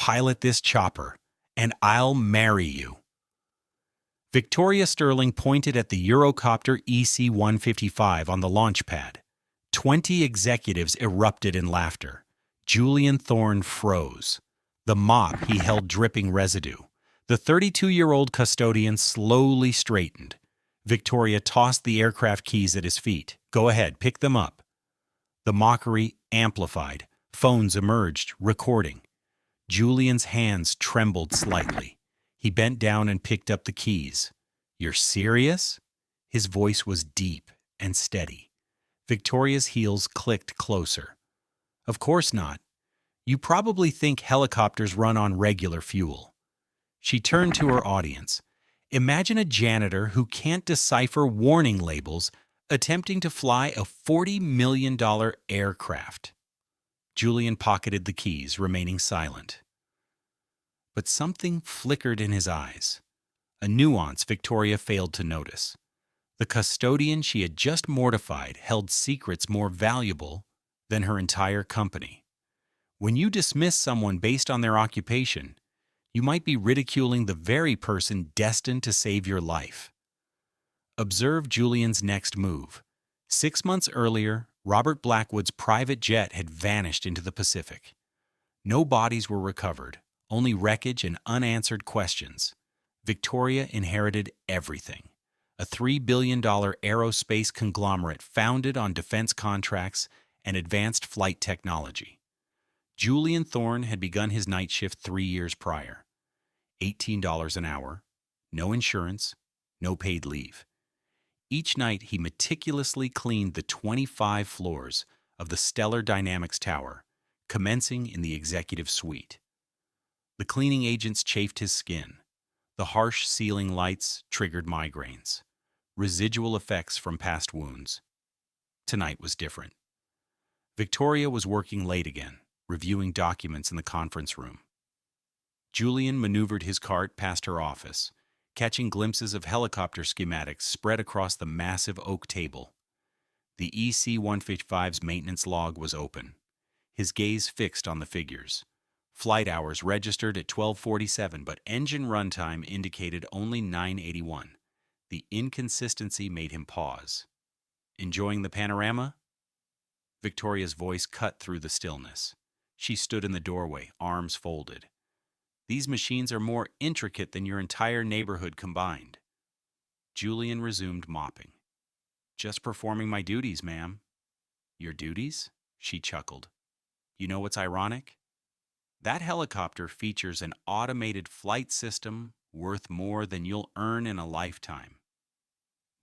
pilot this chopper, and I'll marry you." Victoria Sterling pointed at the Eurocopter EC-155 on the launch pad. 20 executives erupted in laughter. Julian Thorne froze. The mop he held dripping residue. The 32-year-old custodian slowly straightened. Victoria tossed the aircraft keys at his feet. "Go ahead, pick them up." The mockery amplified. Phones emerged, recording. Julian's hands trembled slightly. He bent down and picked up the keys. "You're serious?" His voice was deep and steady. Victoria's heels clicked closer. "Of course not. You probably think helicopters run on regular fuel." She turned to her audience. Imagine a janitor who can't decipher warning labels attempting to fly a $40 million aircraft. Julian pocketed the keys, remaining silent. But something flickered in his eyes, a nuance Victoria failed to notice. The custodian she had just mortified held secrets more valuable than her entire company. When you dismiss someone based on their occupation, you might be ridiculing the very person destined to save your life. Observe Julian's next move. 6 months earlier, Robert Blackwood's private jet had vanished into the Pacific. No bodies were recovered, only wreckage and unanswered questions. Victoria inherited everything. A $3 billion aerospace conglomerate founded on defense contracts and advanced flight technology. Julian Thorne had begun his night shift 3 years prior. $18 an hour, no insurance, no paid leave. Each night he meticulously cleaned the 25 floors of the Stellar Dynamics Tower, commencing in the executive suite. The cleaning agents chafed his skin. The harsh ceiling lights triggered migraines, residual effects from past wounds. Tonight was different. Victoria was working late again, reviewing documents in the conference room. Julian maneuvered his cart past her office, catching glimpses of helicopter schematics spread across the massive oak table. The EC-155's maintenance log was open, his gaze fixed on the figures. Flight hours registered at 12:47, but engine runtime indicated only 9:81. The inconsistency made him pause. "Enjoying the panorama?" Victoria's voice cut through the stillness. She stood in the doorway, arms folded. "These machines are more intricate than your entire neighborhood combined." Julian resumed mopping. "Just performing my duties, ma'am." "Your duties?" She chuckled. "You know what's ironic? That helicopter features an automated flight system worth more than you'll earn in a lifetime.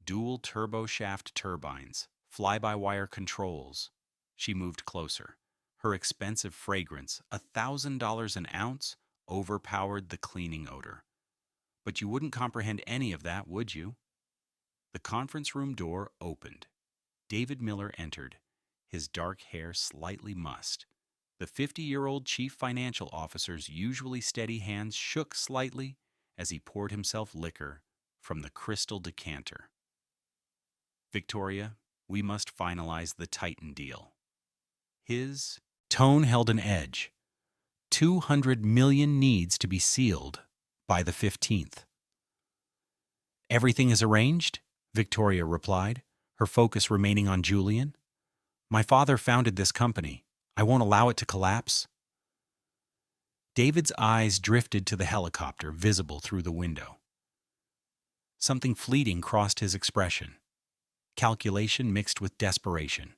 Dual turboshaft turbines, fly-by-wire controls." She moved closer. Her expensive fragrance, $1,000 an ounce, overpowered the cleaning odor. "But you wouldn't comprehend any of that, would you?" The conference room door opened. David Miller entered, his dark hair slightly mussed. The 50-year-old chief financial officer's usually steady hands shook slightly as he poured himself liquor from the crystal decanter. "Victoria, we must finalize the Titan deal." His tone held an edge. 200 million needs to be sealed by the 15th. "Everything is arranged," Victoria replied, her focus remaining on Julian. "My father founded this company. I won't allow it to collapse." David's eyes drifted to the helicopter visible through the window. Something fleeting crossed his expression. Calculation mixed with desperation.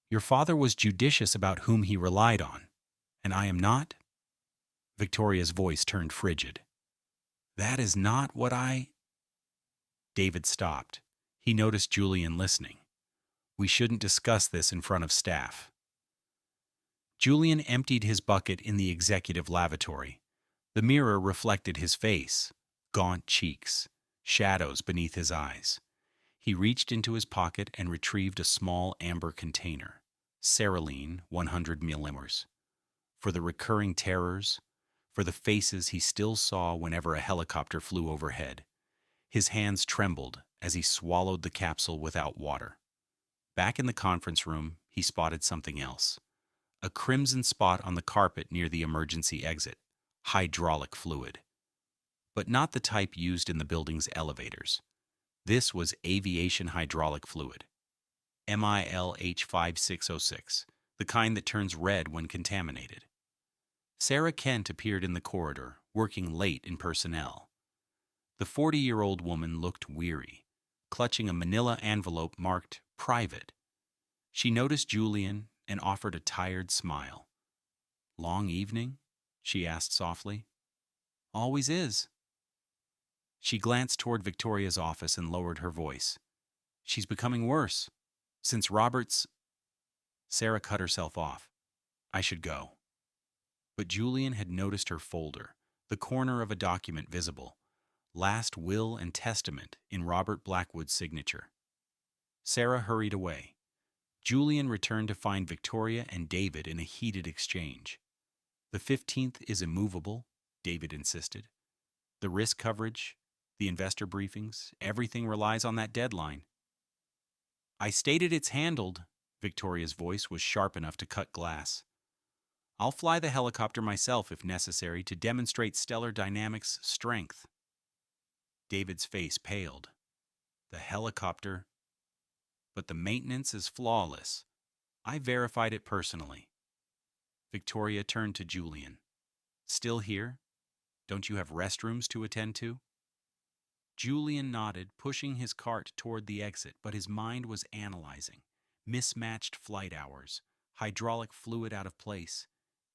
"Your father was judicious about whom he relied on, and I am not?" Victoria's voice turned frigid. "That is not what I—" David stopped. He noticed Julian listening. "We shouldn't discuss this in front of staff." Julian emptied his bucket in the executive lavatory. The mirror reflected his face, gaunt cheeks, shadows beneath his eyes. He reached into his pocket and retrieved a small amber container, Cereline 100 milliliters. For the recurring terrors, for the faces he still saw whenever a helicopter flew overhead. His hands trembled as he swallowed the capsule without water. Back in the conference room, he spotted something else. A crimson spot on the carpet near the emergency exit. Hydraulic fluid. But not the type used in the building's elevators. This was aviation hydraulic fluid. MILH5606, the kind that turns red when contaminated. Sarah Kent appeared in the corridor, working late in personnel. The 40-year-old woman looked weary, clutching a manila envelope marked private. She noticed Julian and offered a tired smile. "Long evening?" she asked softly. "Always is." She glanced toward Victoria's office and lowered her voice. "She's becoming worse. Since Robert's—" Sarah cut herself off. "I should go." But Julian had noticed her folder, the corner of a document visible. Last will and testament in Robert Blackwood's signature. Sarah hurried away. Julian returned to find Victoria and David in a heated exchange. "The 15th is immovable," David insisted. "The risk coverage, the investor briefings, everything relies on that deadline." "I stated it's handled." Victoria's voice was sharp enough to cut glass. "I'll fly the helicopter myself if necessary to demonstrate Stellar Dynamics' strength." David's face paled. "The helicopter? But the maintenance is flawless. I verified it personally." Victoria turned to Julian. "Still here? Don't you have restrooms to attend to?" Julian nodded, pushing his cart toward the exit, but his mind was analyzing. Mismatched flight hours, hydraulic fluid out of place,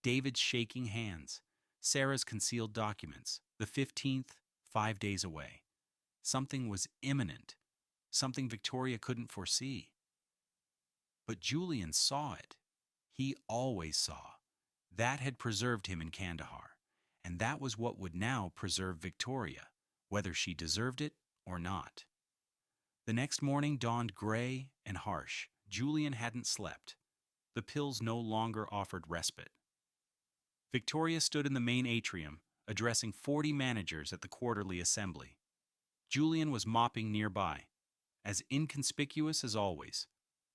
David's shaking hands, Sarah's concealed documents, the 15th, 5 days away. Something was imminent, something Victoria couldn't foresee. But Julian saw it. He always saw. That had preserved him in Kandahar, and that was what would now preserve Victoria, whether she deserved it or not. The next morning dawned gray and harsh. Julian hadn't slept. The pills no longer offered respite. Victoria stood in the main atrium, addressing 40 managers at the quarterly assembly. Julian was mopping nearby, as inconspicuous as always,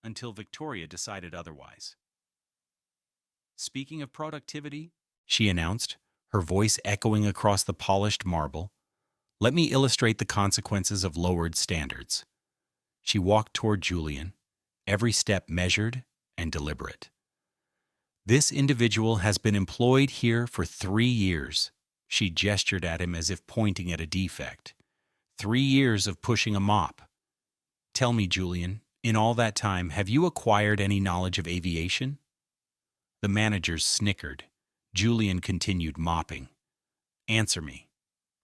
until Victoria decided otherwise. "Speaking of productivity," she announced, her voice echoing across the polished marble, "let me illustrate the consequences of lowered standards." She walked toward Julian, every step measured and deliberate. "This individual has been employed here for 3 years." She gestured at him as if pointing at a defect. 3 years of pushing a mop. "Tell me, Julian, in all that time, have you acquired any knowledge of aviation?" The managers snickered. Julian continued mopping. "Answer me."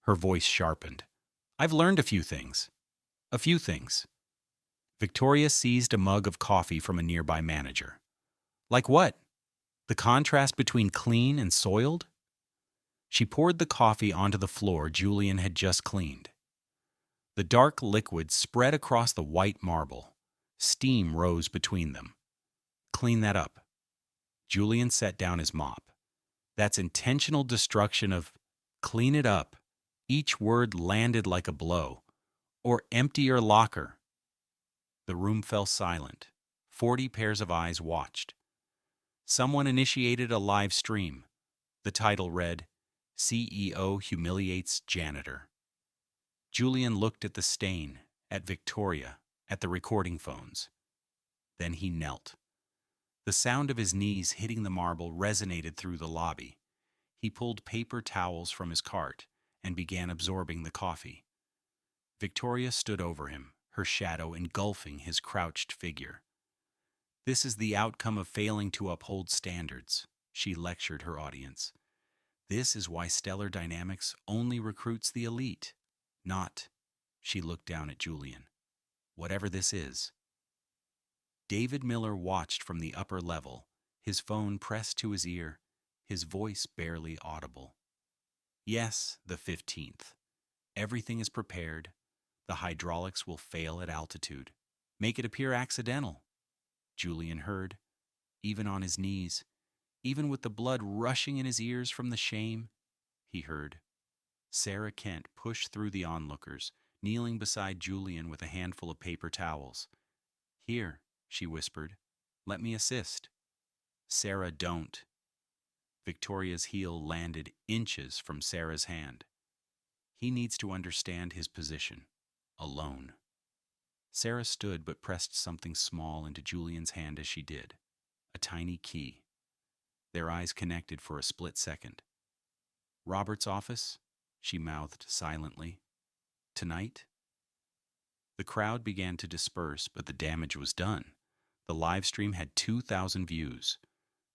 Her voice sharpened. "I've learned a few things." "A few things." Victoria seized a mug of coffee from a nearby manager. "Like what? The contrast between clean and soiled?" She poured the coffee onto the floor Julian had just cleaned. The dark liquid spread across the white marble. Steam rose between them. "Clean that up." Julian set down his mop. "That's intentional destruction of—" "Clean it up." Each word landed like a blow. "Or empty your locker." The room fell silent. 40 pairs of eyes watched. Someone initiated a live stream. The title read, "CEO Humiliates Janitor." Julian looked at the stain, at Victoria, at the recording phones. Then he knelt. The sound of his knees hitting the marble resonated through the lobby. He pulled paper towels from his cart and began absorbing the coffee. Victoria stood over him, her shadow engulfing his crouched figure. "This is the outcome of failing to uphold standards," she lectured her audience. "This is why Stellar Dynamics only recruits the elite. Not," she looked down at Julian, "whatever this is." David Miller watched from the upper level, his phone pressed to his ear, his voice barely audible. "Yes, the 15th. Everything is prepared. The hydraulics will fail at altitude. Make it appear accidental." Julian heard, even on his knees, even with the blood rushing in his ears from the shame, he heard. Sarah Kent pushed through the onlookers, kneeling beside Julian with a handful of paper towels. "Here," she whispered, "let me assist." Sarah, don't. Victoria's heel landed inches from Sarah's hand. He needs to understand his position. Alone. Sarah stood but pressed something small into Julian's hand as she did. A tiny key. Their eyes connected for a split second. Robert's office? She mouthed silently. Tonight? The crowd began to disperse, but the damage was done. The live stream had 2,000 views.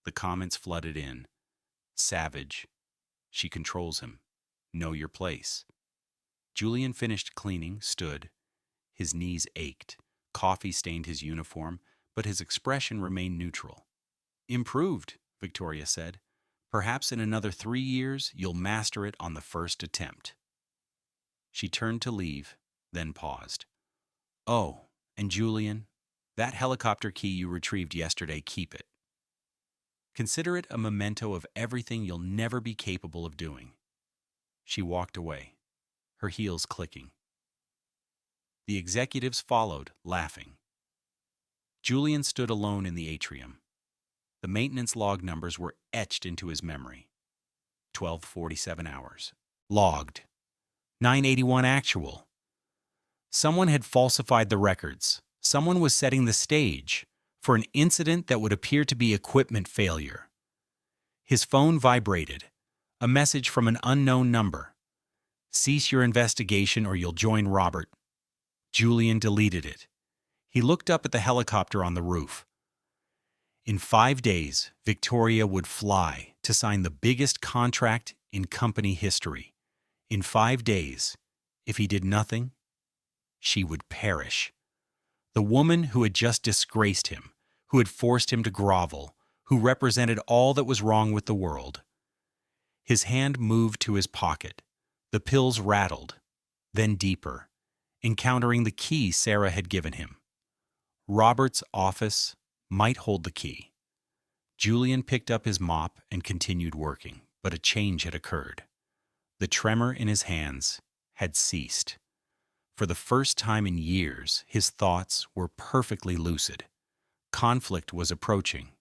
The comments flooded in. Savage. She controls him. Know your place. Julian finished cleaning, stood. His knees ached. Coffee stained his uniform, but his expression remained neutral. Improved, Victoria said. Perhaps in another 3 years, you'll master it on the first attempt. She turned to leave, then paused. Oh, and Julian, that helicopter key you retrieved yesterday, keep it. Consider it a memento of everything you'll never be capable of doing. She walked away, her heels clicking. The executives followed, laughing. Julian stood alone in the atrium. The maintenance log numbers were etched into his memory. 12:47 hours. Logged. 9:81 actual. Someone had falsified the records. Someone was setting the stage for an incident that would appear to be equipment failure. His phone vibrated. A message from an unknown number. Cease your investigation or you'll join Robert. Julian deleted it. He looked up at the helicopter on the roof. In 5 days, Victoria would fly to sign the biggest contract in company history. In 5 days, if he did nothing, she would perish. The woman who had just disgraced him, who had forced him to grovel, who represented all that was wrong with the world. His hand moved to his pocket. The pills rattled, then deeper, encountering the key Sarah had given him. Robert's office might hold the key. Julian picked up his mop and continued working, but a change had occurred. The tremor in his hands had ceased. For the first time in years, his thoughts were perfectly lucid. Conflict was approaching,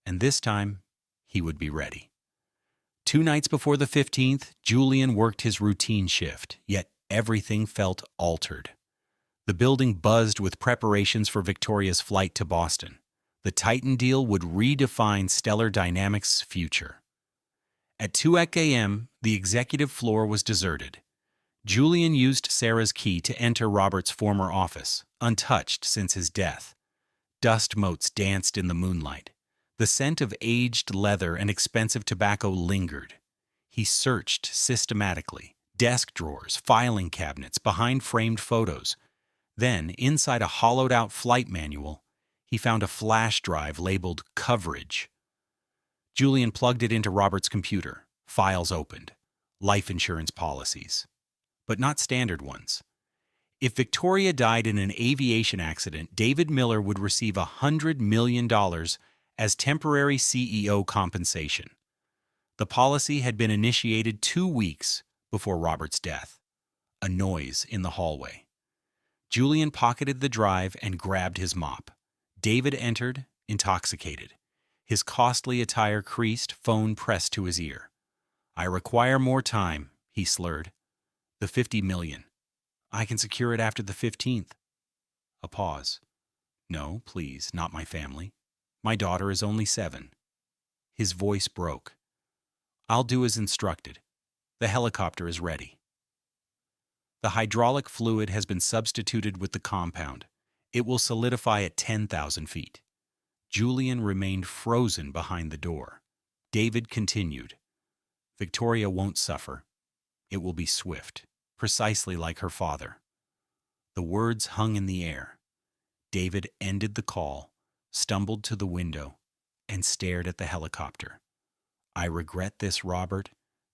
and this time, he would be ready. 2 nights before the 15th, Julian worked his routine shift, yet everything felt altered. The building buzzed with preparations for Victoria's flight to Boston. The Titan deal would redefine Stellar Dynamics' future. At 2 a.m., the executive floor was deserted. Julian used Sarah's key to enter Robert's former office, untouched since his death. Dust motes danced in the moonlight. The scent of aged leather and expensive tobacco lingered. He searched systematically, desk drawers, filing cabinets, behind framed photos. Then, inside a hollowed-out flight manual, he found a flash drive labeled Coverage. Julian plugged it into Robert's computer. Files opened. Life insurance policies. But not standard ones. If Victoria died in an aviation accident, David Miller would receive $100 million as temporary CEO compensation. The policy had been initiated 2 weeks before Robert's death. A noise in the hallway. Julian pocketed the drive and grabbed his mop. David entered, intoxicated. His costly attire creased, phone pressed to his ear. "I require more time," he slurred. "The $50 million. I can secure it after the 15th. A pause. "No, please, not my family. My daughter is only 7. His voice broke. "I'll do as instructed. The helicopter is ready." The hydraulic fluid has been substituted with the compound. It will solidify at 10,000 feet. Julian remained frozen behind the door. David continued. "Victoria won't suffer. It will be swift, precisely like her father." The words hung in the air. David ended the call, stumbled to the window, and stared at the helicopter. "I regret this, Robert.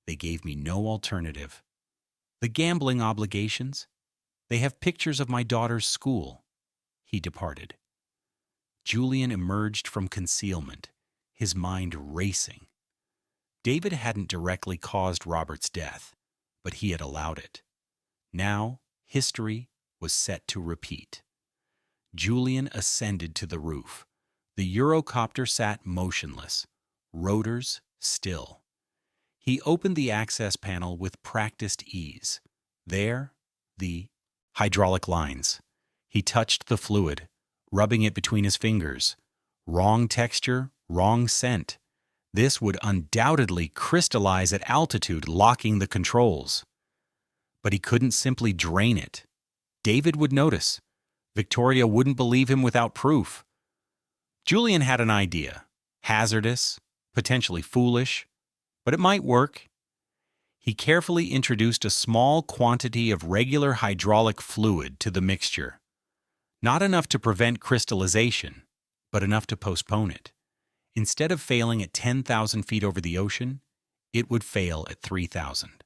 They gave me no alternative. The gambling obligations? They have pictures of my daughter's school." He departed. Julian emerged from concealment, his mind racing. David hadn't directly caused Robert's death, but he had allowed it. Now, history was set to repeat. Julian ascended to the roof. The Eurocopter sat motionless, rotors still. He opened the access panel with practiced ease. There, the hydraulic lines. He touched the fluid, rubbing it between his fingers. Wrong texture, wrong scent. This would undoubtedly crystallize at altitude, locking the controls. But he couldn't simply drain it. David would notice. Victoria wouldn't believe him without proof. Julian had an idea. Hazardous, potentially foolish, but it might work. He carefully introduced a small quantity of regular hydraulic fluid to the mixture. Not enough to prevent crystallization, but enough to postpone it. Instead of failing at 10,000 feet over the ocean, it would fail at 3,000.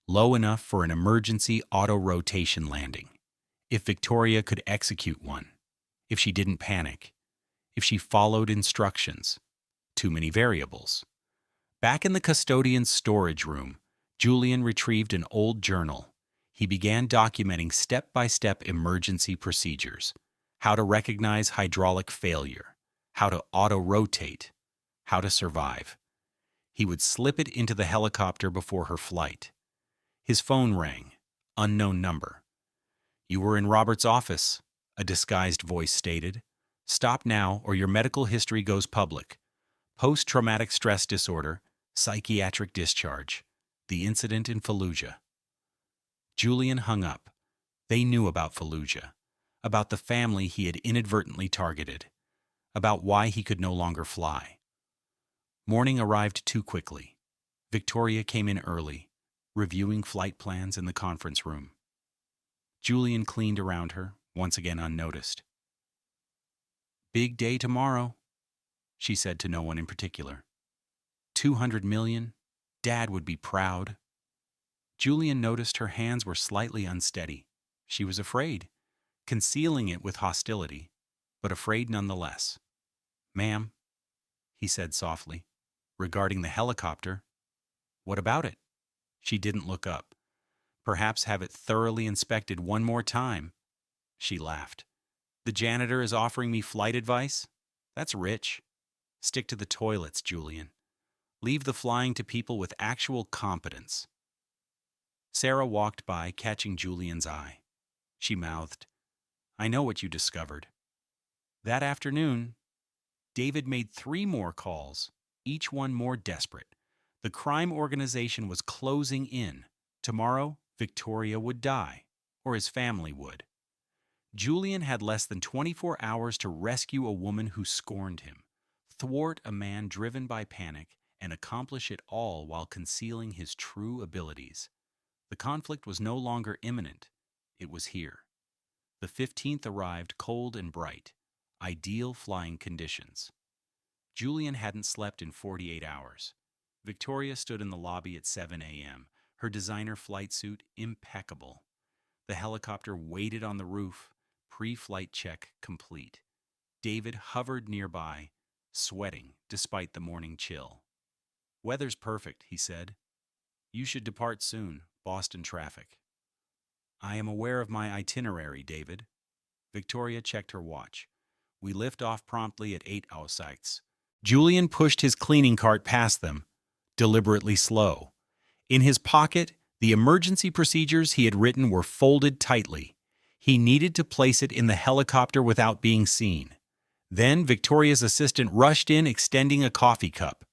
Low enough for an emergency auto-rotation landing. If Victoria could execute one. If she didn't panic. If she followed instructions. Too many variables. Back in the custodian's storage room, Julian retrieved an old journal. He began documenting step-by-step emergency procedures. How to recognize hydraulic failure. How to auto-rotate. How to survive. He would slip it into the helicopter before her flight. His phone rang. Unknown number. "You were in Robert's office," a disguised voice stated. "Stop now or your medical history goes public. Post-traumatic stress disorder, psychiatric discharge. The incident in Fallujah." Julian hung up. They knew about Fallujah. About the family he had inadvertently targeted. About why he could no longer fly. Morning arrived too quickly. Victoria came in early, reviewing flight plans in the conference room. Julian cleaned around her, once again unnoticed. "Big day tomorrow," she said to no one in particular. 200 million. Dad would be proud. Julian noticed her hands were slightly unsteady. She was afraid, concealing it with hostility, but afraid nonetheless. "Ma'am," he said softly, "regarding the helicopter." "What about it?" She didn't look up. "Perhaps have it thoroughly inspected one more time." She laughed. "The janitor is offering me flight advice? That's rich. Stick to the toilets, Julian. Leave the flying to people with actual competence." Sarah walked by, catching Julian's eye. She mouthed, "I know what you discovered." That afternoon, David made 3 more calls, each one more desperate. The crime organization was closing in. Tomorrow, Victoria would die, or his family would. Julian had less than 24 hours to rescue a woman who scorned him, thwart a man driven by panic, and accomplish it all while concealing his true abilities. The conflict was no longer imminent. It was here. The 15th arrived cold and bright. Ideal flying conditions. Julian hadn't slept in 48 hours. Victoria stood in the lobby at 7 a.m., her designer flight suit impeccable. The helicopter waited on the roof, pre-flight check complete. David hovered nearby, sweating despite the morning chill. "Weather's perfect," he said. "You should depart soon, Boston traffic." "I am aware of my itinerary, David." Victoria checked her watch. "We lift off promptly at 8:06. Julian pushed his cleaning cart past them, deliberately slow. In his pocket, the emergency procedures he had written were folded tightly. He needed to place it in the helicopter without being seen. Then Victoria's assistant rushed in, extending a coffee cup.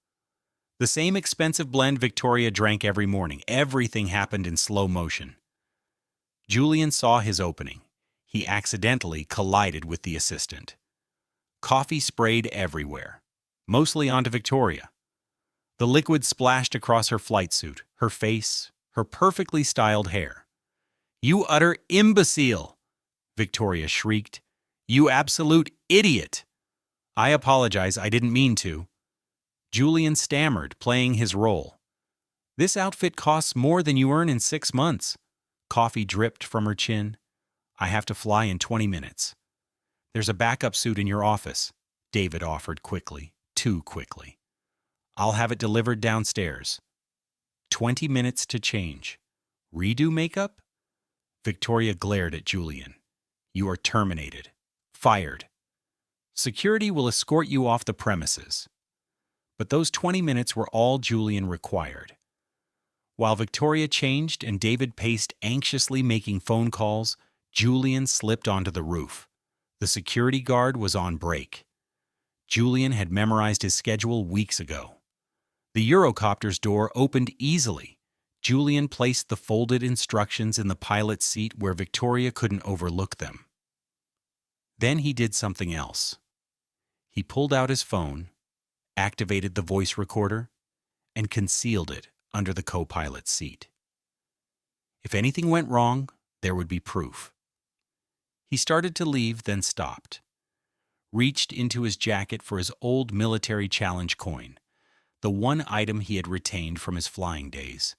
The same expensive blend Victoria drank every morning. Everything happened in slow motion. Julian saw his opening. He accidentally collided with the assistant. Coffee sprayed everywhere, mostly onto Victoria. The liquid splashed across her flight suit, her face, her perfectly styled hair. "You utter imbecile!" Victoria shrieked. "You absolute idiot!" "I apologize, I didn't mean to." Julian stammered, playing his role. "This outfit costs more than you earn in 6 months." Coffee dripped from her chin. "I have to fly in 20 minutes. "There's a backup suit in your office," David offered quickly, too quickly. "I'll have it delivered downstairs." 20 minutes to change. Redo makeup? Victoria glared at Julian. "You are terminated. Fired. Security will escort you off the premises." But those 20 minutes were all Julian required. While Victoria changed and David paced anxiously making phone calls, Julian slipped onto the roof. The security guard was on break. Julian had memorized his schedule weeks ago. The Eurocopter's door opened easily. Julian placed the folded instructions in the pilot's seat where Victoria couldn't overlook them. Then he did something else. He pulled out his phone, activated the voice recorder, and concealed it under the co-pilot's seat. If anything went wrong, there would be proof. He started to leave, then stopped. Reached into his jacket for his old military challenge coin, the one item he had retained from his flying days.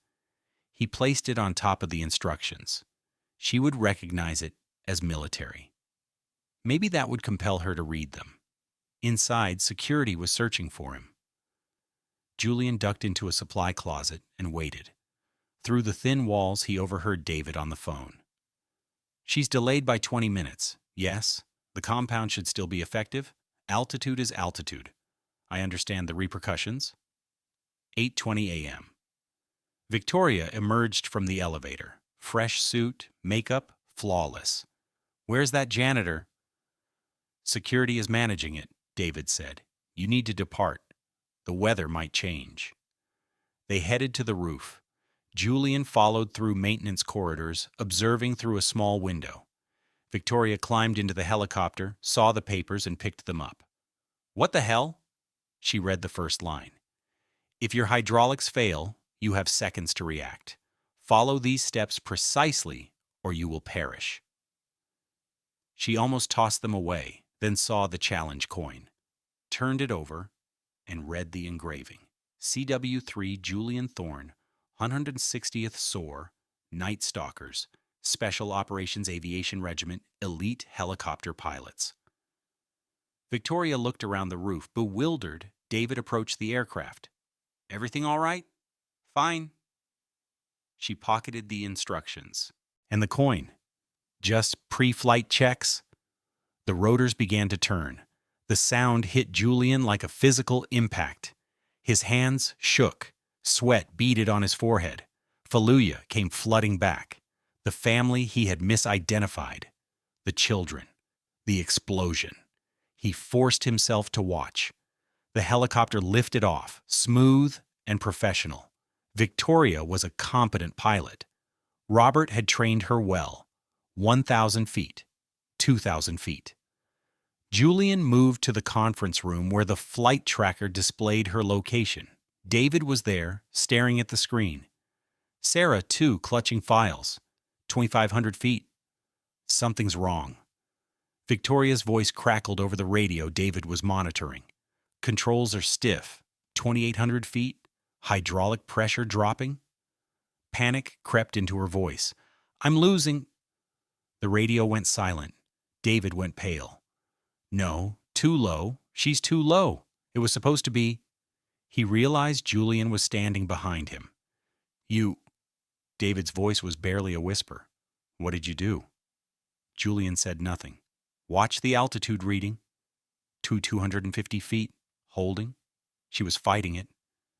He placed it on top of the instructions. She would recognize it as military. Maybe that would compel her to read them. Inside, security was searching for him. Julian ducked into a supply closet and waited. Through the thin walls, he overheard David on the phone. "She's delayed by 20 minutes. Yes, the compound should still be effective. Altitude is altitude. I understand the repercussions." 8:20 a.m. Victoria emerged from the elevator. Fresh suit, makeup, flawless. "Where's that janitor?" "Security is managing it," David said. "You need to depart. The weather might change." They headed to the roof. Julian followed through maintenance corridors, observing through a small window. Victoria climbed into the helicopter, saw the papers, and picked them up. "What the hell?" She read the first line. "If your hydraulics fail, you have seconds to react. Follow these steps precisely, or you will perish." She almost tossed them away, then saw the challenge coin, turned it over, and read the engraving. CW3 Julian Thorne, 160th SOAR, Night Stalkers, Special Operations Aviation Regiment, Elite Helicopter Pilots. Victoria looked around the roof. Bewildered, David approached the aircraft. "Everything all right?" "Fine." She pocketed the instructions. "And the coin? Just pre-flight checks?" The rotors began to turn. The sound hit Julian like a physical impact. His hands shook. Sweat beaded on his forehead. Fallujah came flooding back. The family he had misidentified. The children. The explosion. He forced himself to watch. The helicopter lifted off, smooth and professional. Victoria was a competent pilot. Robert had trained her well. 1,000 feet. 2,000 feet. Julian moved to the conference room where the flight tracker displayed her location. David was there, staring at the screen. Sarah, too, clutching files. 2,500 feet. Something's wrong. Victoria's voice crackled over the radio David was monitoring. "Controls are stiff. 2,800 feet. Hydraulic pressure dropping." Panic crept into her voice. "I'm losing." The radio went silent. David went pale. "No, too low. She's too low. It was supposed to be." He realized Julian was standing behind him. "You..." David's voice was barely a whisper. "What did you do?" Julian said nothing. "Watch the altitude reading. 250 feet. Holding." She was fighting it.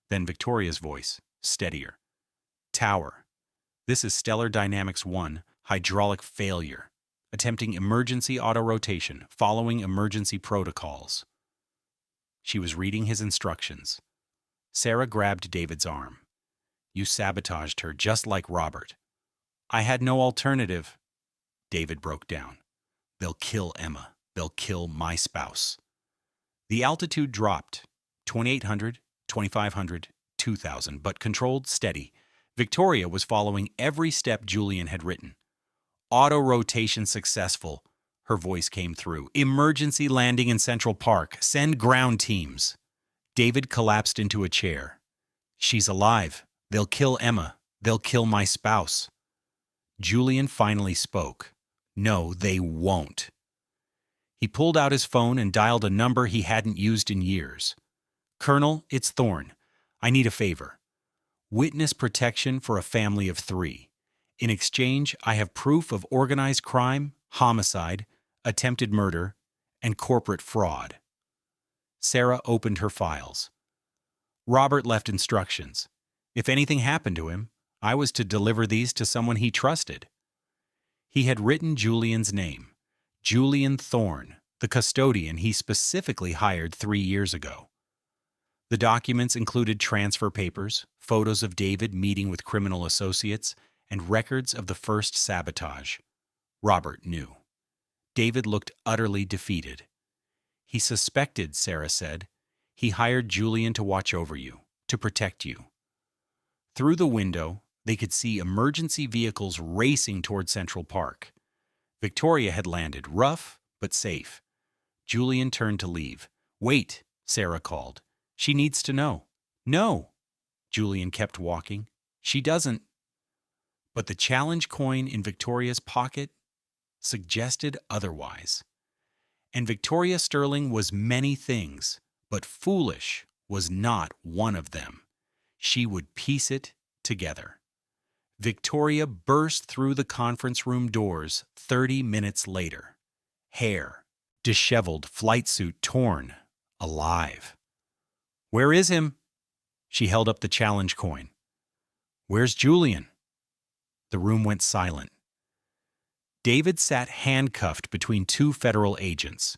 Then Victoria's voice, steadier. "Tower. This is Stellar Dynamics 1, hydraulic failure. Attempting emergency auto-rotation, following emergency protocols." She was reading his instructions. Sarah grabbed David's arm. "You sabotaged her just like Robert." "I had no alternative." David broke down. "They'll kill Emma. They'll kill my spouse." The altitude dropped. 2,800, 2,500, 2,000, but controlled, steady. Victoria was following every step Julian had written. "Auto-rotation successful," her voice came through. "Emergency landing in Central Park. Send ground teams." David collapsed into a chair. "She's alive. They'll kill Emma. They'll kill my spouse." Julian finally spoke. "No, they won't." He pulled out his phone and dialed a number he hadn't used in years. "Colonel, it's Thorne. I need a favor. Witness protection for a family of 3. In exchange, I have proof of organized crime, homicide, attempted murder, and corporate fraud." Sarah opened her files. Robert left instructions. If anything happened to him, I was to deliver these to someone he trusted. He had written Julian's name, Julian Thorne, the custodian he specifically hired 3 years ago. The documents included transfer papers, photos of David meeting with criminal associates, and records of the first sabotage. Robert knew. David looked utterly defeated. He suspected, Sarah said. He hired Julian to watch over you, to protect you. Through the window, they could see emergency vehicles racing toward Central Park. Victoria had landed, rough but safe. Julian turned to leave. "Wait," Sarah called. "She needs to know." "No." Julian kept walking. "She doesn't." But the challenge coin in Victoria's pocket suggested otherwise. And Victoria Sterling was many things, but foolish was not one of them. She would piece it together. Victoria burst through the conference room doors 30 minutes later. Hair, disheveled, flight suit torn, alive. "Where is him?" She held up the challenge coin. "Where's Julian?" The room went silent. David sat handcuffed between 2 federal agents.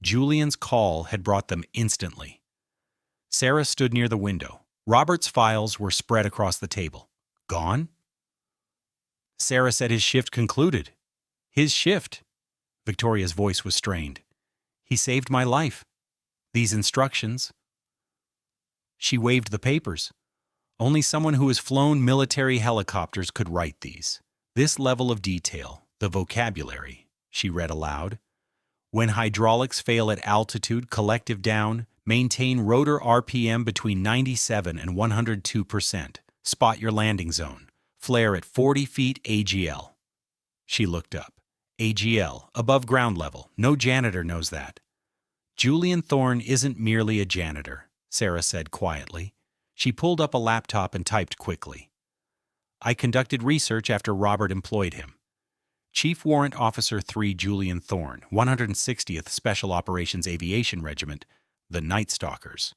Julian's call had brought them instantly. Sarah stood near the window. Robert's files were spread across the table. "Gone?" Sarah said his shift concluded. "His shift?" Victoria's voice was strained. "He saved my life. These instructions." She waved the papers. "Only someone who has flown military helicopters could write these. This level of detail, the vocabulary," she read aloud. "When hydraulics fail at altitude, collective down, maintain rotor RPM between 97 and 102%. Spot your landing zone. Flare at 40 feet AGL." She looked up. AGL, above ground level. No janitor knows that. "Julian Thorne isn't merely a janitor," Sarah said quietly. She pulled up a laptop and typed quickly. "I conducted research after Robert employed him. Chief Warrant Officer 3 Julian Thorne, 160th Special Operations Aviation Regiment, the Night Stalkers."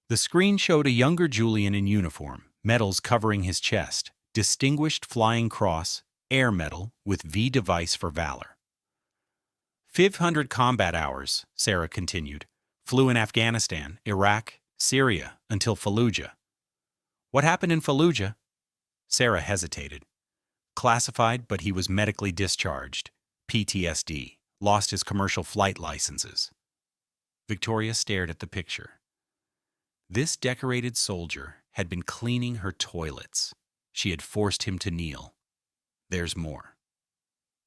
The screen showed a younger Julian in uniform, medals covering his chest, Distinguished Flying Cross, Air Medal with V device for valor. 500 combat hours, Sarah continued. Flew in Afghanistan, Iraq, Syria, until Fallujah. "What happened in Fallujah?" Sarah hesitated. "Classified, but he was medically discharged. PTSD. Lost his commercial flight licenses." Victoria stared at the picture. This decorated soldier had been cleaning her toilets. She had forced him to kneel. "There's more."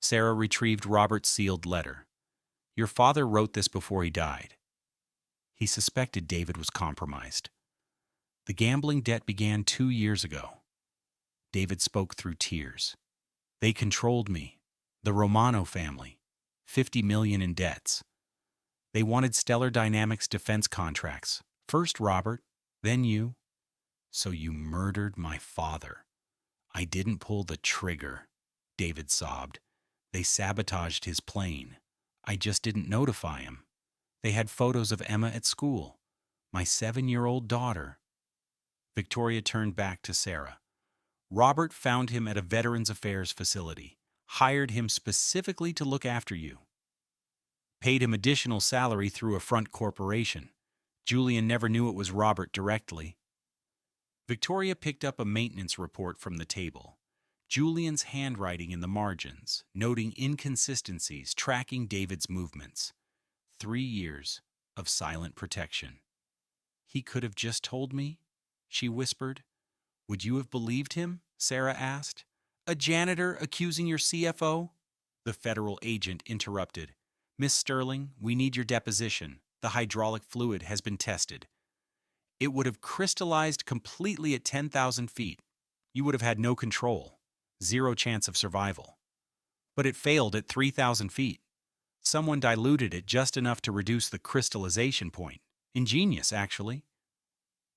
Sarah retrieved Robert's sealed letter. "Your father wrote this before he died." He suspected David was compromised. "The gambling debt began 2 years ago." David spoke through tears. "They controlled me. The Romano family. 50 million in debts. They wanted Stellar Dynamics defense contracts. First Robert, then you. So you murdered my father." "I didn't pull the trigger," David sobbed. "They sabotaged his plane. I just didn't notify him. They had photos of Emma at school. My 7-year-old daughter." Victoria turned back to Sarah. "Robert found him at a Veterans Affairs facility, hired him specifically to look after you. Paid him additional salary through a front corporation. Julian never knew it was Robert directly." Victoria picked up a maintenance report from the table. Julian's handwriting in the margins, noting inconsistencies, tracking David's movements. 3 years of silent protection. "He could have just told me?" she whispered. "Would you have believed him?" Sarah asked. "A janitor accusing your CFO?" The federal agent interrupted. "Miss Sterling, we need your deposition. The hydraulic fluid has been tested. It would have crystallized completely at 10,000 feet. You would have had no control. 0 chance of survival. But it failed at 3,000 feet. Someone diluted it just enough to reduce the crystallization point. Ingenious, actually.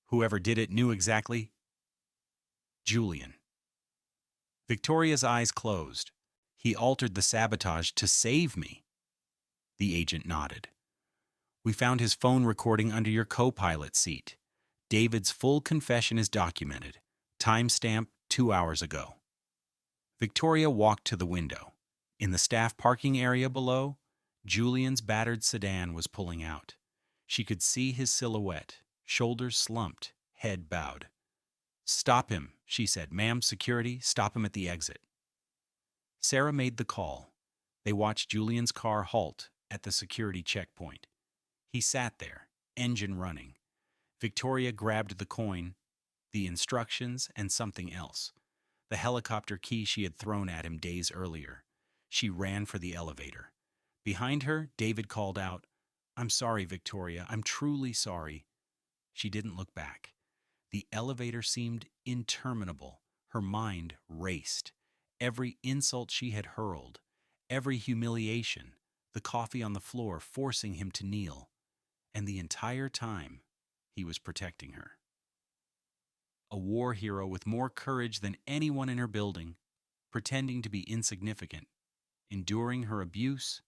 Whoever did it knew exactly. Julian." Victoria's eyes closed. "He altered the sabotage to save me." The agent nodded. "We found his phone recording under your co-pilot seat. David's full confession is documented. Timestamp 2 hours ago. Victoria walked to the window. In the staff parking area below, Julian's battered sedan was pulling out. She could see his silhouette, shoulders slumped, head bowed. "Stop him," she said. "Ma'am, security, stop him at the exit." Sarah made the call. They watched Julian's car halt at the security checkpoint. He sat there, engine running. Victoria grabbed the coin, the instructions, and something else. The helicopter key she had thrown at him days earlier. She ran for the elevator. Behind her, David called out, "I'm sorry, Victoria. I'm truly sorry." She didn't look back. The elevator seemed interminable. Her mind raced. Every insult she had hurled, every humiliation, the coffee on the floor forcing him to kneel. And the entire time, he was protecting her. A war hero with more courage than anyone in her building, pretending to be insignificant, enduring her abuse,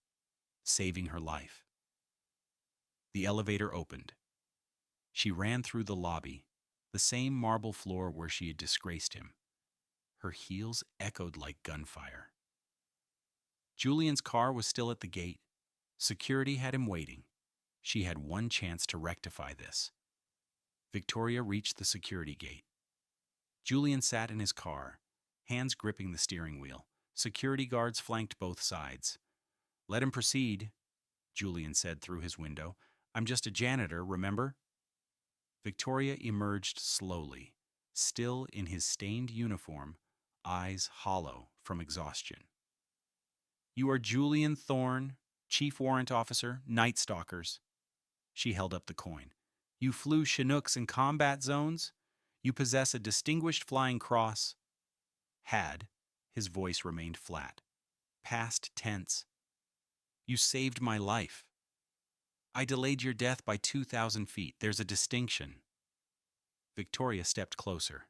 saving her life. The elevator opened. She ran through the lobby, the same marble floor where she had disgraced him. Her heels echoed like gunfire. Julian's car was still at the gate. Security had him waiting. She had one chance to rectify this. Victoria reached the security gate. Julian sat in his car, hands gripping the steering wheel. Security guards flanked both sides. "Let him proceed," Julian said through his window. "I'm just a janitor, remember?" Victoria emerged slowly, still in his stained uniform, eyes hollow from exhaustion. "You are Julian Thorne, Chief Warrant Officer, Night Stalkers." She held up the coin. "You flew Chinooks in combat zones? You possess a distinguished flying cross." Had, his voice remained flat. Past tense. "You saved my life. I delayed your death by 2,000 feet. There's a distinction." Victoria stepped closer.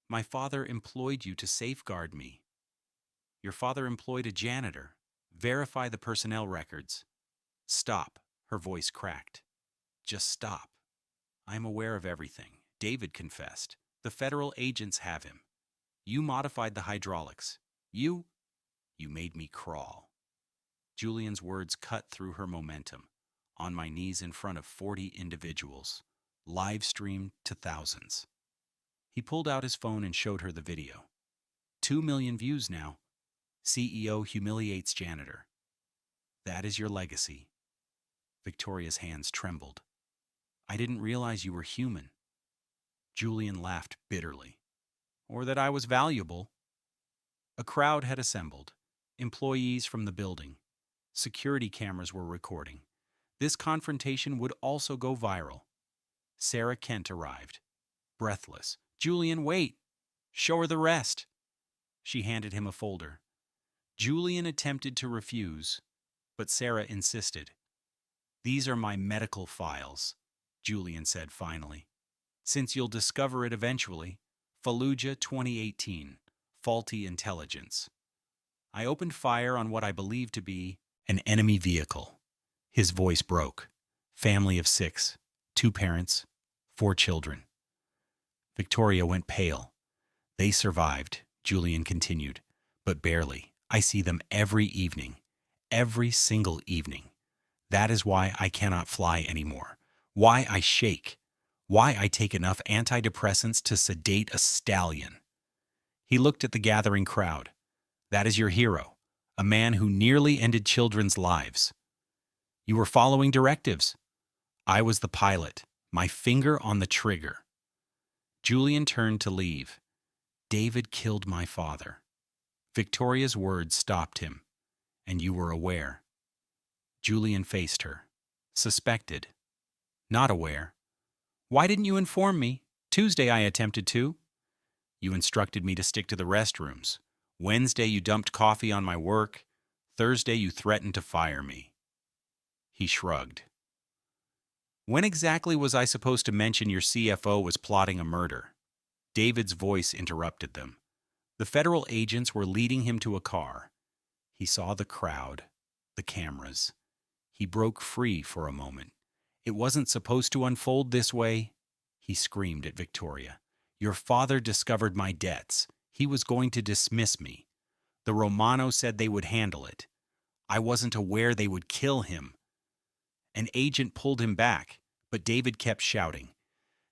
"My father employed you to safeguard me." "Your father employed a janitor. Verify the personnel records." "Stop," her voice cracked. "Just stop. I'm aware of everything." David confessed. "The federal agents have him. You modified the hydraulics. You made me crawl." Julian's words cut through her momentum. "On my knees in front of 40 individuals. Live streamed to thousands." He pulled out his phone and showed her the video. 2 million views now. CEO humiliates janitor. That is your legacy. Victoria's hands trembled. "I didn't realize you were human." Julian laughed bitterly. "Or that I was valuable." A crowd had assembled. Employees from the building. Security cameras were recording. This confrontation would also go viral. Sarah Kent arrived, breathless. "Julian, wait! Show her the rest." She handed him a folder. Julian attempted to refuse, but Sarah insisted. "These are my medical files," Julian said finally. "Since you'll discover it eventually, Fallujah 2018, faulty intelligence. I opened fire on what I believed to be an enemy vehicle." His voice broke. "Family of 6, 2 parents, 4 children." Victoria went pale. "They survived," Julian continued, "but barely. I see them every evening. Every single evening. That is why I cannot fly anymore. Why I shake. Why I take enough antidepressants to sedate a stallion." He looked at the gathering crowd. "That is your hero, a man who nearly ended children's lives. You were following directives. I was the pilot, my finger on the trigger." Julian turned to leave. "David killed my father." Victoria's words stopped him. "And you were aware." Julian faced her. "Suspected. Not aware." "Why didn't you inform me? Tuesday I attempted to." "You instructed me to stick to the restrooms. Wednesday you dumped coffee on my work. Thursday you threatened to fire me." He shrugged. "When exactly was I supposed to mention your CFO was plotting a murder?" David's voice interrupted them. The federal agents were leading him to a car. He saw the crowd, the cameras. He broke free for a moment. It wasn't supposed to unfold this way. he screamed at Victoria. "Your father discovered my debts. He was going to dismiss me. The Romano said they would handle it. I wasn't aware they would kill him." An agent pulled him back, but David kept shouting.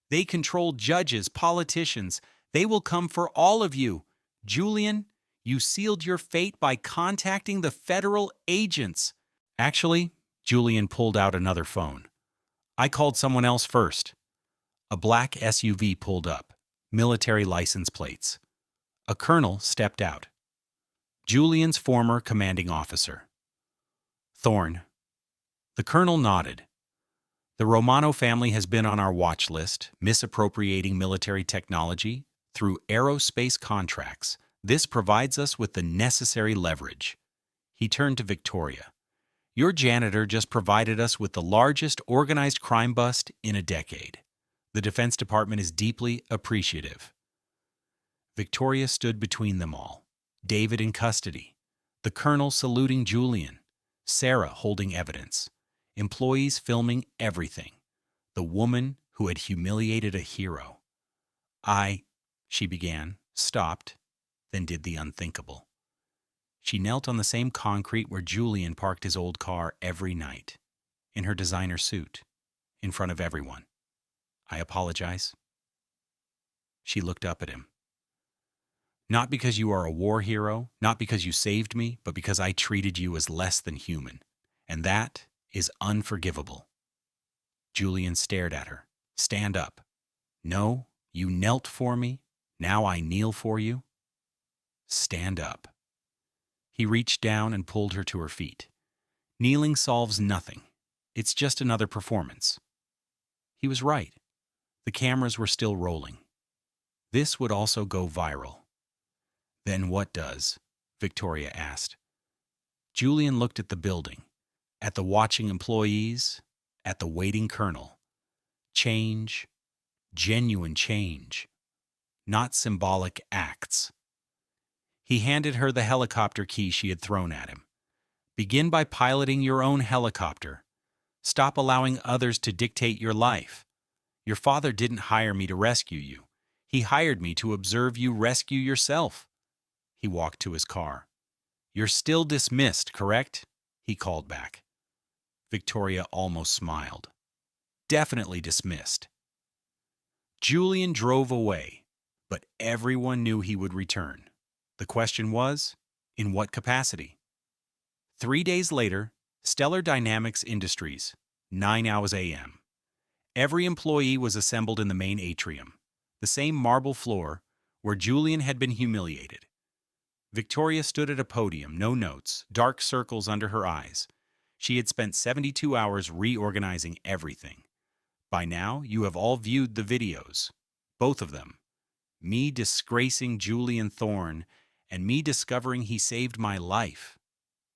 "They control judges, politicians. They will come for all of you. Julian, you sealed your fate by contacting the federal agents." Actually, Julian pulled out another phone. "I called someone else first." A black SUV pulled up, military license plates. A colonel stepped out. Julian's former commanding officer. "Thorne." The colonel nodded. "The Romano family has been on our watch list, misappropriating military technology through aerospace contracts. This provides us with the necessary leverage." He turned to Victoria. "Your janitor just provided us with the largest organized crime bust in a decade. The Defense Department is deeply appreciative." Victoria stood between them all. David in custody. The colonel saluting Julian. Sarah holding evidence. Employees filming everything. The woman who had humiliated a hero. She began, stopped, then did the unthinkable. She knelt on the same concrete where Julian parked his old car every night, in her designer suit, in front of everyone. "I apologize." She looked up at him. "Not because you are a war hero, not because you saved me, but because I treated you as less than human. And that is unforgivable." Julian stared at her. "Stand up." "No, you knelt for me. Now I kneel for you." "Stand up." He reached down and pulled her to her feet. "Kneeling solves nothing. It's just another performance." He was right. The cameras were still rolling. This would also go viral. "Then what does?" Victoria asked. Julian looked at the building, at the watching employees, at the waiting colonel. Change, genuine change, not symbolic acts. He handed her the helicopter key she had thrown at him. "Begin by piloting your own helicopter. Stop allowing others to dictate your life. Your father didn't hire me to rescue you. He hired me to observe you rescue yourself." He walked to his car. "You're still dismissed, correct?" he called back. Victoria almost smiled. "Definitely dismissed." Julian drove away, but everyone knew he would return. The question was, in what capacity? 3 days later, Stellar Dynamics Industries, 9 hours a.m. Every employee was assembled in the main atrium, the same marble floor where Julian had been humiliated. Victoria stood at a podium, no notes, dark circles under her eyes. She had spent 72 hours reorganizing everything. By now, you have all viewed the videos. Both of them. Me disgracing Julian Thorne and me discovering he saved my life.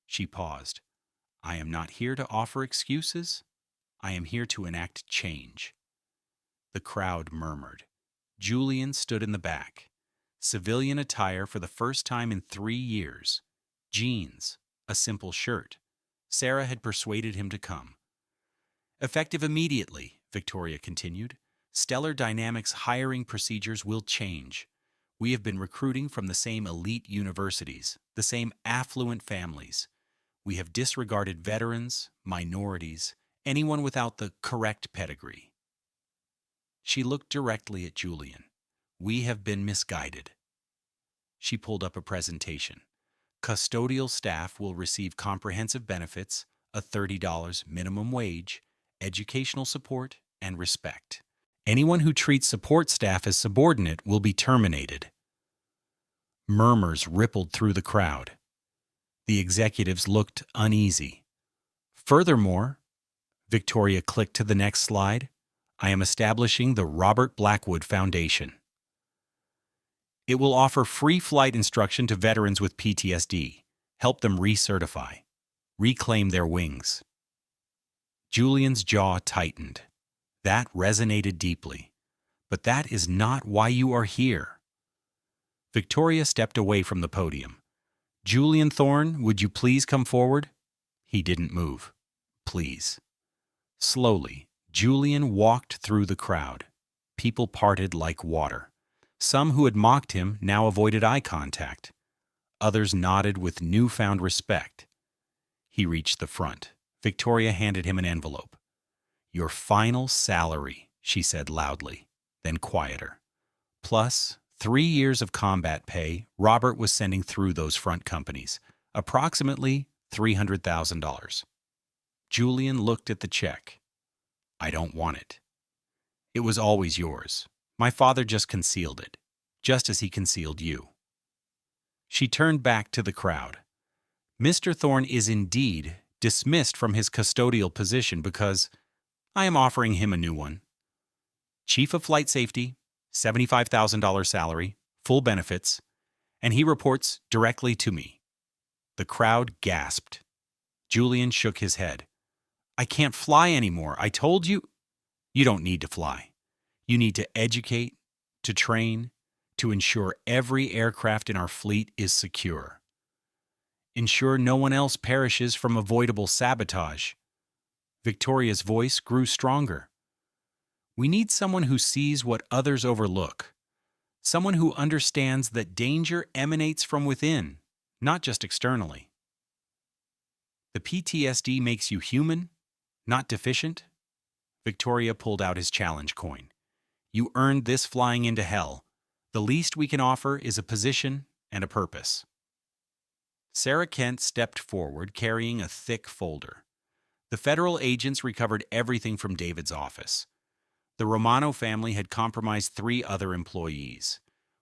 She paused. "I am not here to offer excuses. I am here to enact change." The crowd murmured. Julian stood in the back. Civilian attire for the first time in 3 years. Jeans, a simple shirt. Sarah had persuaded him to come. "Effective immediately," Victoria continued. "Stellar Dynamics hiring procedures will change. We have been recruiting from the same elite universities, the same affluent families. We have disregarded veterans, minorities, anyone without the correct pedigree." She looked directly at Julian. "We have been misguided." She pulled up a presentation. Custodial staff will receive comprehensive benefits, a $30 minimum wage, educational support, and respect. Anyone who treats support staff as subordinate will be terminated. Murmurs rippled through the crowd. The executives looked uneasy. "Furthermore," Victoria clicked to the next slide, "I am establishing the Robert Blackwood Foundation. It will offer free flight instruction to veterans with PTSD, help them recertify, reclaim their wings." Julian's jaw tightened. That resonated deeply. "But that is not why you are here." Victoria stepped away from the podium. "Julian Thorne, would you please come forward?" He didn't move. "Please." Slowly, Julian walked through the crowd. People parted like water. Some who had mocked him now avoided eye contact. Others nodded with newfound respect. He reached the front. Victoria handed him an envelope. "Your final salary," she said loudly, then quieter. Plus 3 years of combat pay Robert was sending through those front companies, approximately $300,000. Julian looked at the check. "I don't want it." "It was always yours. My father just concealed it, just as he concealed you." She turned back to the crowd. "Mr. Thorne is indeed dismissed from his custodial position because I am offering him a new one. Chief of Flight Safety, $75,000 salary, full benefits, and he reports directly to me." The crowd gasped. Julian shook his head. "I can't fly anymore. I told you." "You don't need to fly. You need to educate, to train, to ensure every aircraft in our fleet is secure. Ensure no one else perishes from avoidable sabotage." Victoria's voice grew stronger. "We need someone who sees what others overlook. Someone who understands that danger emanates from within, not just externally. The PTSD makes you human, not deficient." Victoria pulled out his challenge coin. "You earned this flying into hell. The least we can offer is a position and a purpose." Sarah Kent stepped forward carrying a thick folder. The federal agents recovered everything from David's office. The Romano family had compromised 3 other employees.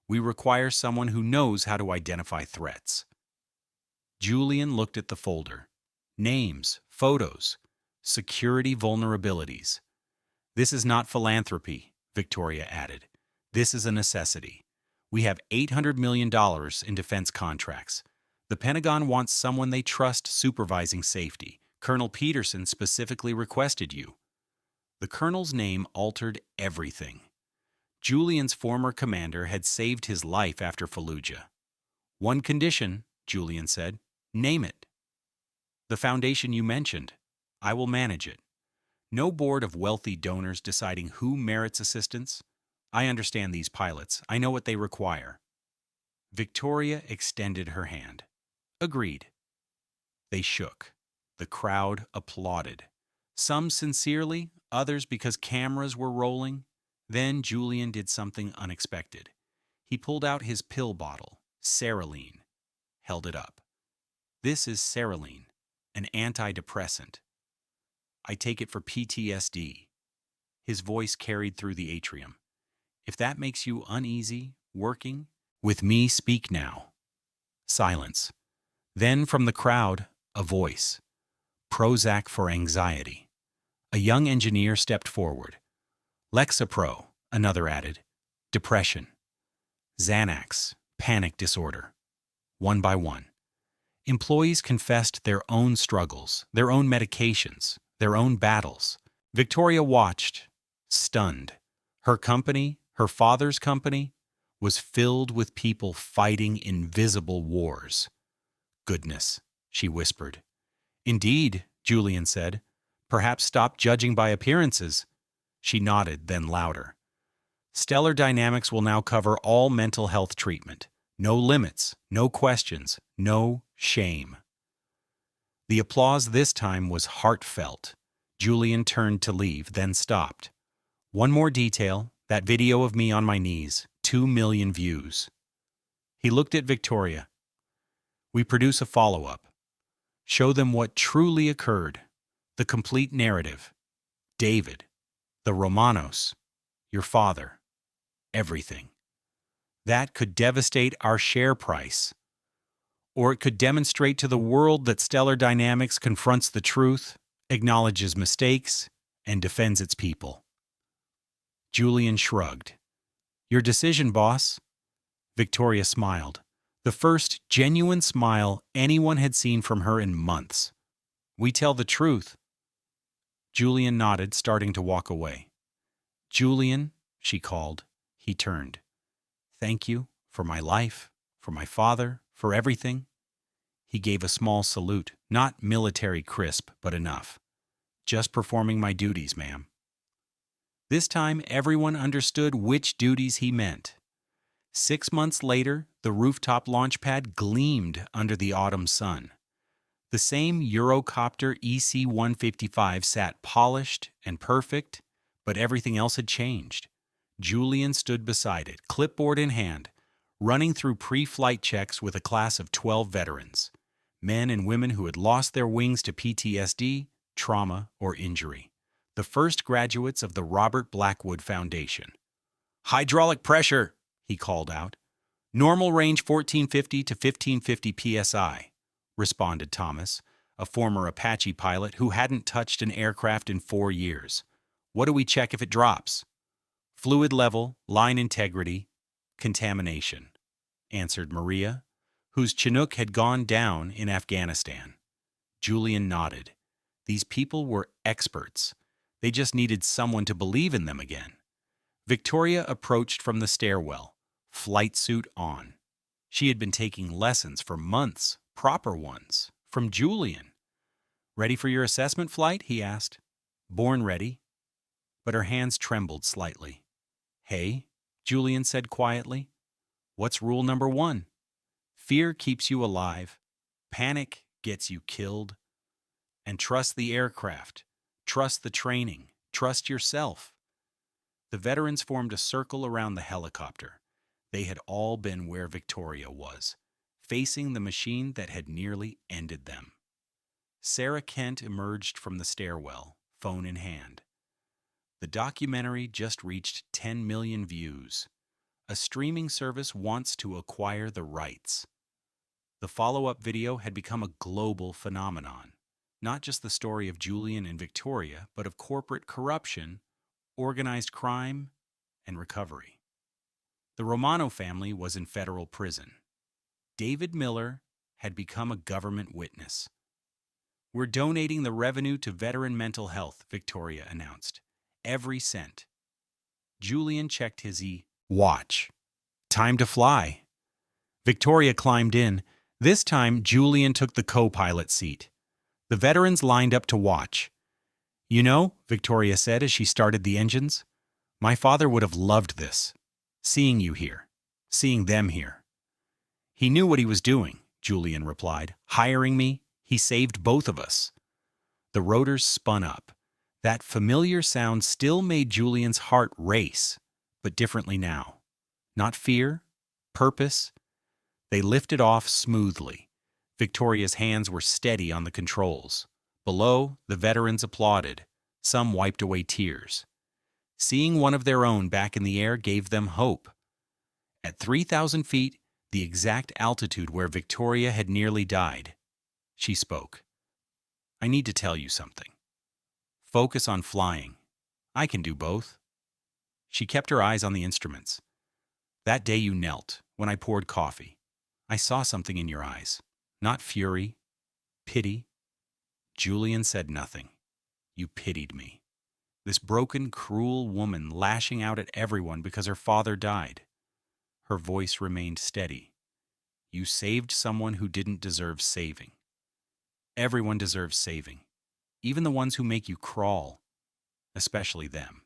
We require someone who knows how to identify threats. Julian looked at the folder. Names, photos, security vulnerabilities. "This is not philanthropy," Victoria added. "This is a necessity. We have $800 million in defense contracts. The Pentagon wants someone they trust supervising safety. Colonel Peterson specifically requested you." The colonel's name altered everything. Julian's former commander had saved his life after Fallujah. "One condition," Julian said. "Name it." "The foundation you mentioned. I will manage it. No board of wealthy donors deciding who merits assistance. I understand these pilots. I know what they require." Victoria extended her hand. "Agreed." They shook. The crowd applauded. Some sincerely, others because cameras were rolling. Then Julian did something unexpected. He pulled out his pill bottle, Saraline, held it up. "This is Saraline, an antidepressant. I take it for PTSD." His voice carried through the atrium. "If that makes you uneasy, working with me, speak now." Silence. Then from the crowd, a voice. "Prozac for anxiety." A young engineer stepped forward. "Lexapro," another added. "Depression." "Xanax, panic disorder." One by one. Employees confessed their own struggles, their own medications, their own battles. Victoria watched, stunned. Her company, her father's company, was filled with people fighting invisible wars. "Goodness," she whispered. "Indeed," Julian said. "Perhaps stop judging by appearances." She nodded, then louder. "Stellar Dynamics will now cover all mental health treatment. No limits, no questions, no shame." The applause this time was heartfelt. Julian turned to leave, then stopped. "One more detail, that video of me on my knees, 2 million views." He looked at Victoria. "We produce a follow-up. Show them what truly occurred, the complete narrative. David, the Romanos, your father, everything. That could devastate our share price. Or it could demonstrate to the world that Stellar Dynamics confronts the truth, acknowledges mistakes, and defends its people." Julian shrugged. "Your decision, boss." Victoria smiled. The first genuine smile anyone had seen from her in months. "We tell the truth." Julian nodded, starting to walk away. "Julian," she called. He turned. "Thank you for my life, for my father, for everything." He gave a small salute, not military crisp, but enough. "Just performing my duties, ma'am." This time, everyone understood which duties he meant. 6 months later, the rooftop launch pad gleamed under the autumn sun. The same Eurocopter EC-155 sat polished and perfect, but everything else had changed. Julian stood beside it, clipboard in hand, running through pre-flight checks with a class of 12 veterans, men and women who had lost their wings to PTSD, trauma, or injury. The first graduates of the Robert Blackwood Foundation. "Hydraulic pressure," he called out. "Normal range 1450 to 1550 psi," responded Thomas, a former Apache pilot who hadn't touched an aircraft in 4 years. "What do we check if it drops?" "Fluid level, line integrity, contamination," answered Maria, whose Chinook had gone down in Afghanistan. Julian nodded. These people were experts. They just needed someone to believe in them again. Victoria approached from the stairwell, flight suit on. She had been taking lessons for months, proper ones, from Julian. "Ready for your assessment flight?" he asked. "Born ready." But her hands trembled slightly. "Hey," Julian said quietly, "what's rule number 1? Fear keeps you alive, panic gets you killed, and trust the aircraft, trust the training, trust yourself." The veterans formed a circle around the helicopter. They had all been where Victoria was, facing the machine that had nearly ended them. Sarah Kent emerged from the stairwell, phone in hand. The documentary just reached 10 million views. A streaming service wants to acquire the rights. The follow-up video had become a global phenomenon, not just the story of Julian and Victoria, but of corporate corruption, organized crime, and recovery. The Romano family was in federal prison. David Miller had become a government witness. "We're donating the revenue to veteran mental health," Victoria announced. "Every cent." Julian checked his watch. Time to fly. Victoria climbed in. This time, Julian took the co-pilot seat. The veterans lined up to watch. "You know," Victoria said as she started the engines, "my father would have loved this. Seeing you here. Seeing them here." "He knew what he was doing," Julian replied. "Hiring me, he saved both of us." The rotors spun up. That familiar sound still made Julian's heart race, but differently now. Not fear, purpose. They lifted off smoothly. Victoria's hands were steady on the controls. Below, the veterans applauded. Some wiped away tears. Seeing one of their own back in the air gave them hope. At 3,000 feet, the exact altitude where Victoria had nearly died, she spoke. "I need to tell you something. Focus on flying. I can do both." She kept her eyes on the instruments. "That day you knelt, when I poured coffee, I saw something in your eyes. Not fury, pity." Julian said nothing. "You pitied me. This broken, cruel woman lashing out at everyone because her father died." Her voice remained steady. "You saved someone who didn't deserve saving. Everyone deserves saving, even the ones who make you crawl, especially them.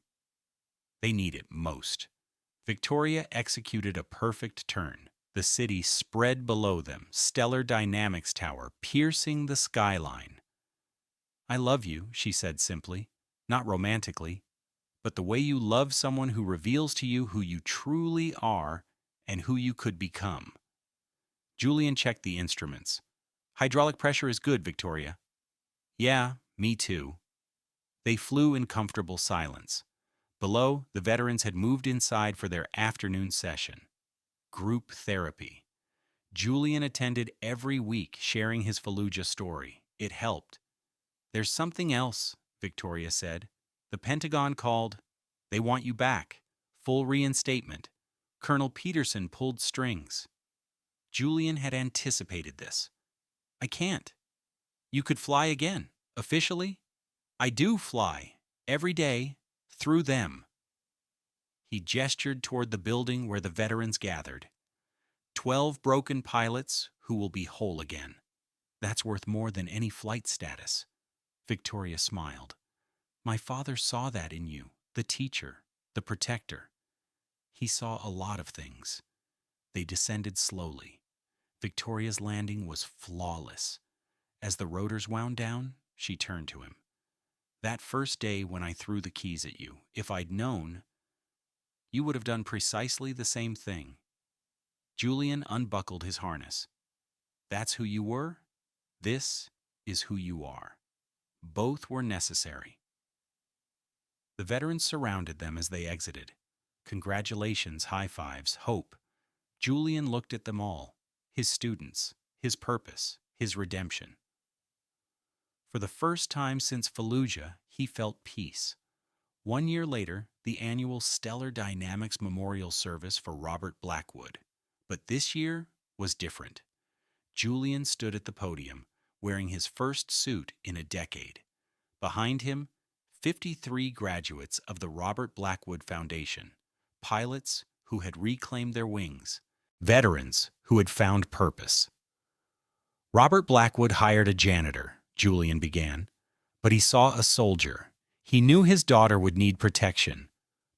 They need it most." Victoria executed a perfect turn. The city spread below them, Stellar Dynamics Tower piercing the skyline. "I love you," she said simply, not romantically, but the way you love someone who reveals to you who you truly are and who you could become. Julian checked the instruments. "Hydraulic pressure is good, Victoria." "Yeah, me too." They flew in comfortable silence. Below, the veterans had moved inside for their afternoon session. Group therapy. Julian attended every week, sharing his Fallujah story. It helped. "There's something else," Victoria said. "The Pentagon called. They want you back. Full reinstatement. Colonel Peterson pulled strings." Julian had anticipated this. "I can't." "You could fly again. Officially?" "I do fly. Every day. Through them." He gestured toward the building where the veterans gathered. 12 broken pilots who will be whole again. That's worth more than any flight status. Victoria smiled. "My father saw that in you, the teacher, the protector. He saw a lot of things. They descended slowly. Victoria's landing was flawless. As the rotors wound down, she turned to him. That first day when I threw the keys at you, if I'd known, you would have done precisely the same thing. Julian unbuckled his harness. That's who you were. This is who you are. Both were necessary. The veterans surrounded them as they exited. Congratulations, high fives, hope. Julian looked at them all, his students, his purpose, his redemption. For the first time since Fallujah, he felt peace. 1 year later, the annual Stellar Dynamics Memorial Service for Robert Blackwood. But this year was different. Julian stood at the podium, wearing his first suit in a decade. Behind him, 53 graduates of the Robert Blackwood Foundation, pilots who had reclaimed their wings, veterans who had found purpose. Robert Blackwood hired a janitor, Julian began, but he saw a soldier. He knew his daughter would need protection,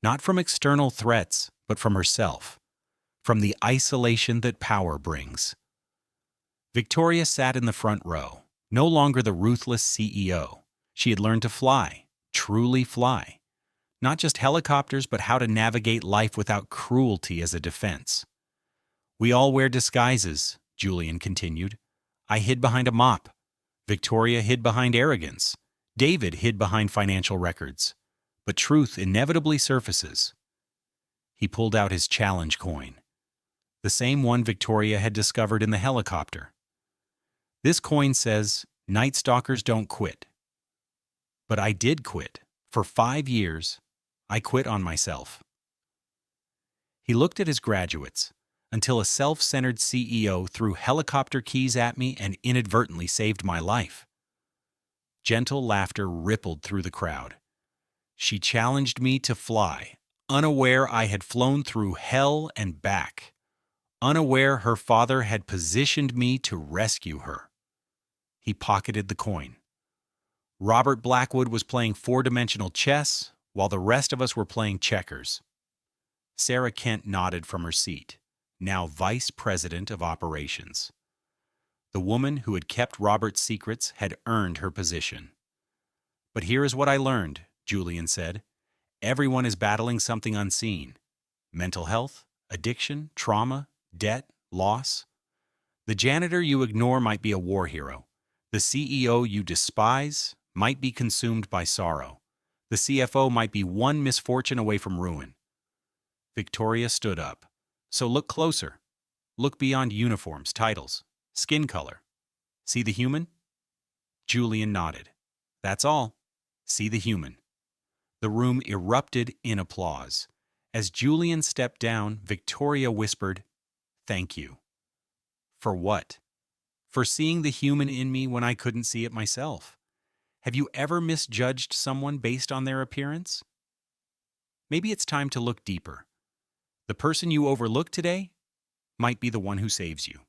not from external threats, but from herself, from the isolation that power brings. Victoria sat in the front row, no longer the ruthless CEO. She had learned to fly, truly fly. Not just helicopters, but how to navigate life without cruelty as a defense. We all wear disguises, Julian continued. I hid behind a mop. Victoria hid behind arrogance. David hid behind financial records. But truth inevitably surfaces. He pulled out his challenge coin, the same one Victoria had discovered in the helicopter. This coin says, Night Stalkers don't quit. But I did quit. For 5 years, I quit on myself. He looked at his graduates, until a self-centered CEO threw helicopter keys at me and inadvertently saved my life. Gentle laughter rippled through the crowd. She challenged me to fly, unaware I had flown through hell and back, unaware her father had positioned me to rescue her. He pocketed the coin. Robert Blackwood was playing four-dimensional chess, while the rest of us were playing checkers. Sarah Kent nodded from her seat, now Vice President of Operations. The woman who had kept Robert's secrets had earned her position. But here is what I learned, Julian said. Everyone is battling something unseen. Mental health, addiction, trauma, debt, loss. The janitor you ignore might be a war hero. The CEO you despise might be consumed by sorrow. The CFO might be one misfortune away from ruin. Victoria stood up. So look closer. Look beyond uniforms, titles, skin color. See the human? Julian nodded. That's all. See the human. The room erupted in applause. As Julian stepped down, Victoria whispered, Thank you. For what? For seeing the human in me when I couldn't see it myself. Have you ever misjudged someone based on their appearance? Maybe it's time to look deeper. The person you overlook today might be the one who saves you.